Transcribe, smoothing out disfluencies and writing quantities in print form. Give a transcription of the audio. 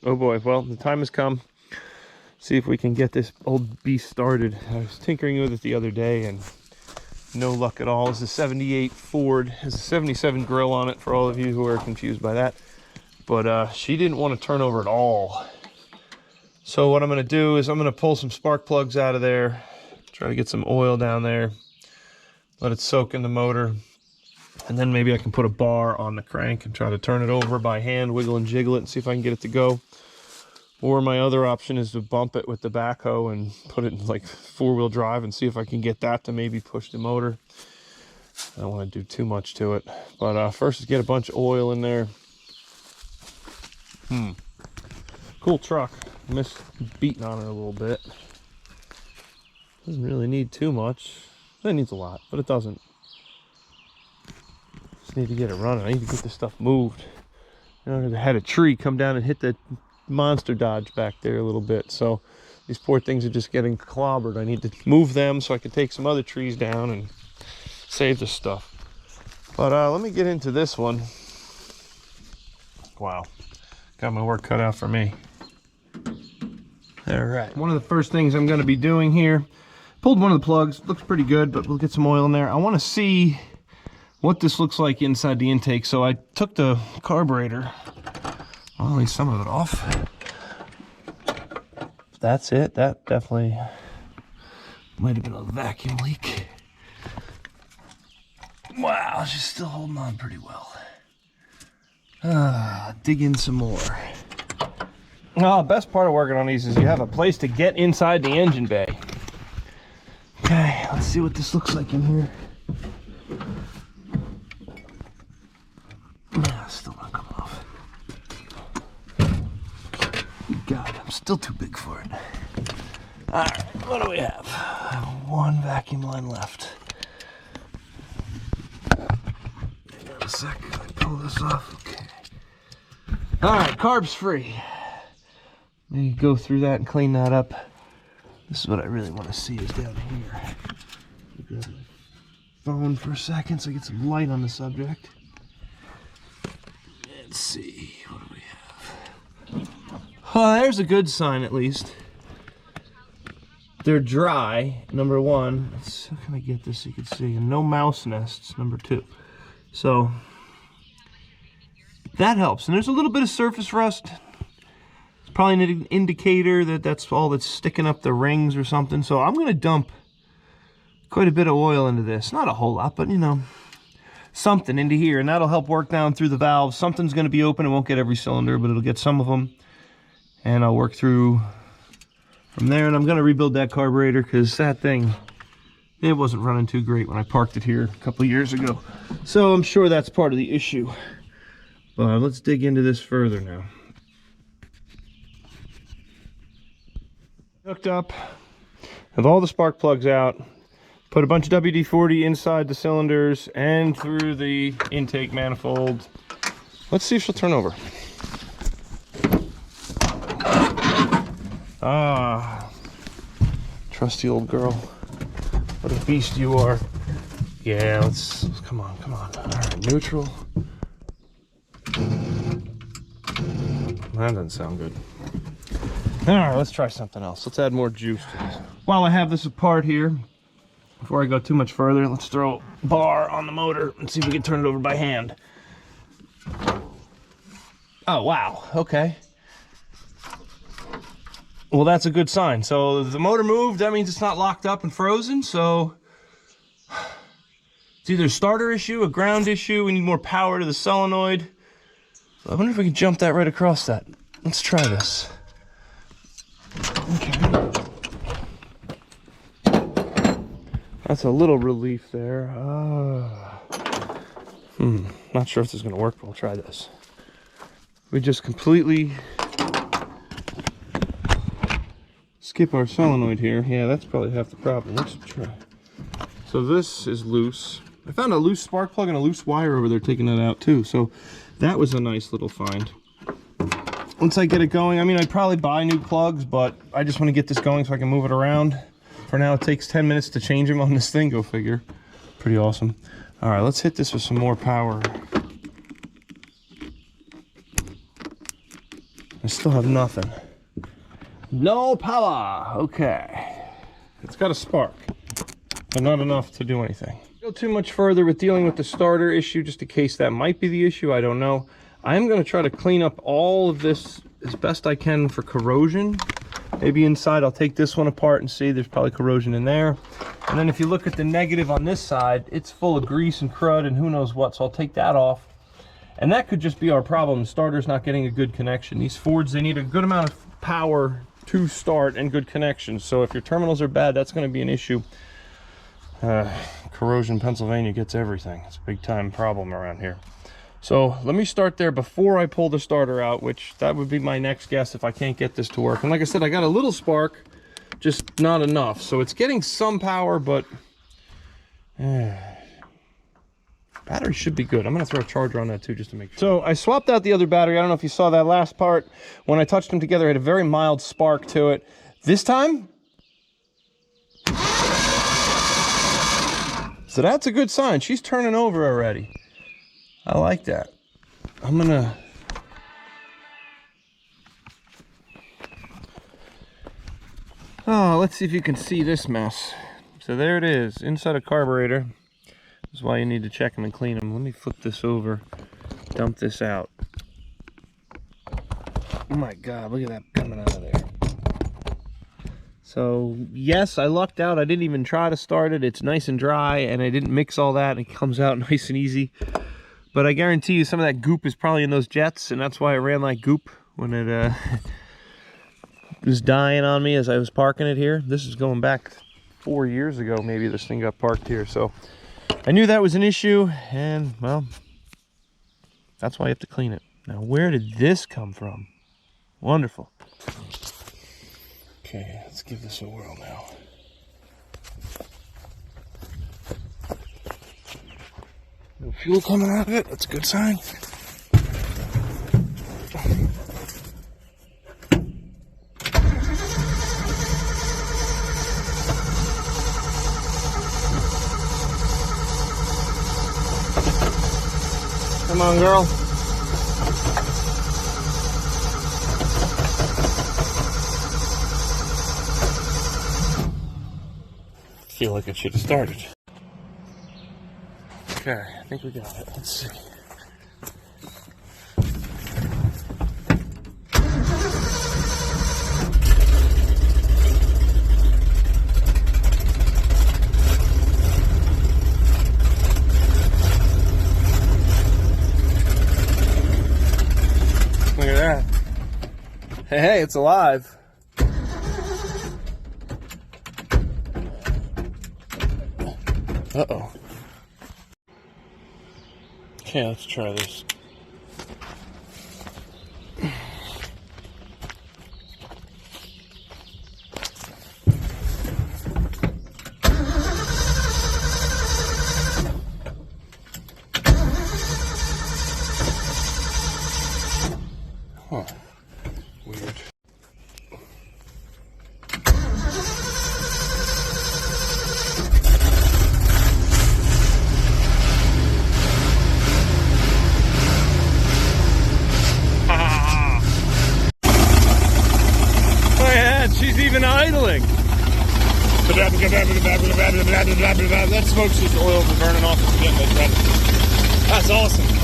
Oh boy, well, the time has come. See if we can get this old beast started. I was tinkering with it the other day and no luck at all. It's a 78 Ford. It has a 77 grill on it for all of you who are confused by that. But she didn't want to turn over at all. So what I'm going to do is I'm going to pull some spark plugs out of there, try to get some oil down there, let it soak in the motor, and then maybe I can put a bar on the crank and try to turn it over by hand, wiggle and jiggle it, and see if I can get it to go. Or my other option is to bump it with the backhoe and put it in like 4-wheel drive and see if I can get that to maybe push the motor. I don't want to do too much to it. But first, get a bunch of oil in there. Cool truck. Missed beating on it a little bit. Doesn't really need too much. It needs a lot, but it doesn't. Just need to get it running. I need to get this stuff moved. You know, I had a tree come down and hit the monster dodge back there a little bit, so these poor things are just getting clobbered. I need to move them so I can take some other trees down and save the stuff. But let me get into this one. Wow, got my work cut out for me. All right, one of the first things I'm going to be doing here, pulled one of the plugs, looks pretty good, but we'll get some oil in there. I want to see what this looks like inside the intake, so I took the carburetor, only some of it off. That's it. That definitely might have been a vacuum leak. Wow, she's still holding on pretty well. Dig in some more. Oh, best part of working on these is you have a place to get inside the engine bay. Okay, let's see what this looks like in here. Yeah, still not coming off. God, I'm still too big for it. All right, what do we have? I have one vacuum line left. Hang on a sec, I pull this off. Okay. All right, carbs free. Let me go through that and clean that up. This is what I really want to see is down here. Grab my phone for a second so I get some light on the subject. Let's see, what do we have? Oh, there's a good sign at least. They're dry, number one. How can I get this so you can see? And no mouse nests, number two. So that helps. And there's a little bit of surface rust. It's probably an indicator that that's all that's sticking up the rings or something. So I'm going to dump quite a bit of oil into this. Not a whole lot, but you know, something into here. And that'll help work down through the valves. Something's going to be open. It won't get every cylinder, but it'll get some of them. And I'll work through from there. And I'm going to rebuild that carburetor because that thing, it wasn't running too great when I parked it here a couple of years ago. So I'm sure that's part of the issue. But let's dig into this further now. Hooked up, have all the spark plugs out, put a bunch of WD-40 inside the cylinders and through the intake manifold. Let's see if she'll turn over. Ah, trusty old girl. What a beast you are. Yeah, let's come on. All right, neutral. That doesn't sound good. All right, let's try something else. Let's add more juice to this. While I have this apart here, before I go too much further, let's throw a bar on the motor and see if we can turn it over by hand. Oh, wow, okay. Well, that's a good sign. So the motor moved, that means it's not locked up and frozen, so it's either a starter issue, a ground issue, we need more power to the solenoid. I wonder if we can jump that right across that. Let's try this. Okay. That's a little relief there. Not sure if this is going to work, but we'll try this. We just completely skip our solenoid here. Yeah, that's probably half the problem. Let's try. So this is loose. I found a loose spark plug and a loose wire over there taking that out too. So that was a nice little find. Once I get it going, I mean, I'd probably buy new plugs, but I just want to get this going so I can move it around. For now, it takes 10 minutes to change them on this thing, go figure. Pretty awesome. All right, let's hit this with some more power. I still have nothing. No power. Okay. It's got a spark, but not enough to do anything. Go too much further with dealing with the starter issue, just in case that might be the issue. I don't know. I am going to try to clean up all of this as best I can for corrosion. Maybe inside I'll take this one apart and see there's probably corrosion in there. And then if you look at the negative on this side, it's full of grease and crud and who knows what, so I'll take that off. And that could just be our problem. The starter's not getting a good connection. These Fords, they need a good amount of power to start and good connection. So if your terminals are bad, that's going to be an issue. Corrosion, Pennsylvania gets everything. It's a big time problem around here. So let me start there before I pull the starter out, which that would be my next guess if I can't get this to work. And like I said, I got a little spark, just not enough. So it's getting some power, but battery should be good. I'm going to throw a charger on that too, just to make sure. So I swapped out the other battery. I don't know if you saw that last part. When I touched them together, it had a very mild spark to it. This time, so that's a good sign. She's turning over already. I like that. I'm gonna... Oh, let's see if you can see this mess. So there it is, inside a carburetor. This is why you need to check them and clean them. Let me flip this over, dump this out. Oh my God, look at that coming out of there. So yes, I lucked out. I didn't even try to start it. It's nice and dry, and I didn't mix all that, and it comes out nice and easy. But I guarantee you some of that goop is probably in those jets, and that's why it ran like goop when it was dying on me as I was parking it here. This is going back 4 years ago, maybe this thing got parked here. So I knew that was an issue, and well, that's why I have to clean it. Now, where did this come from? Wonderful. Okay, let's give this a whirl now. No fuel coming out of it, that's a good sign. Come on, girl. I feel like it should have started. Okay, I think we got it. Let's see. Look at that. Hey, it's alive. Uh-oh. Okay, let's try this. Huh. Weird. She's even idling. That smoke's just oil for burning off. That's awesome.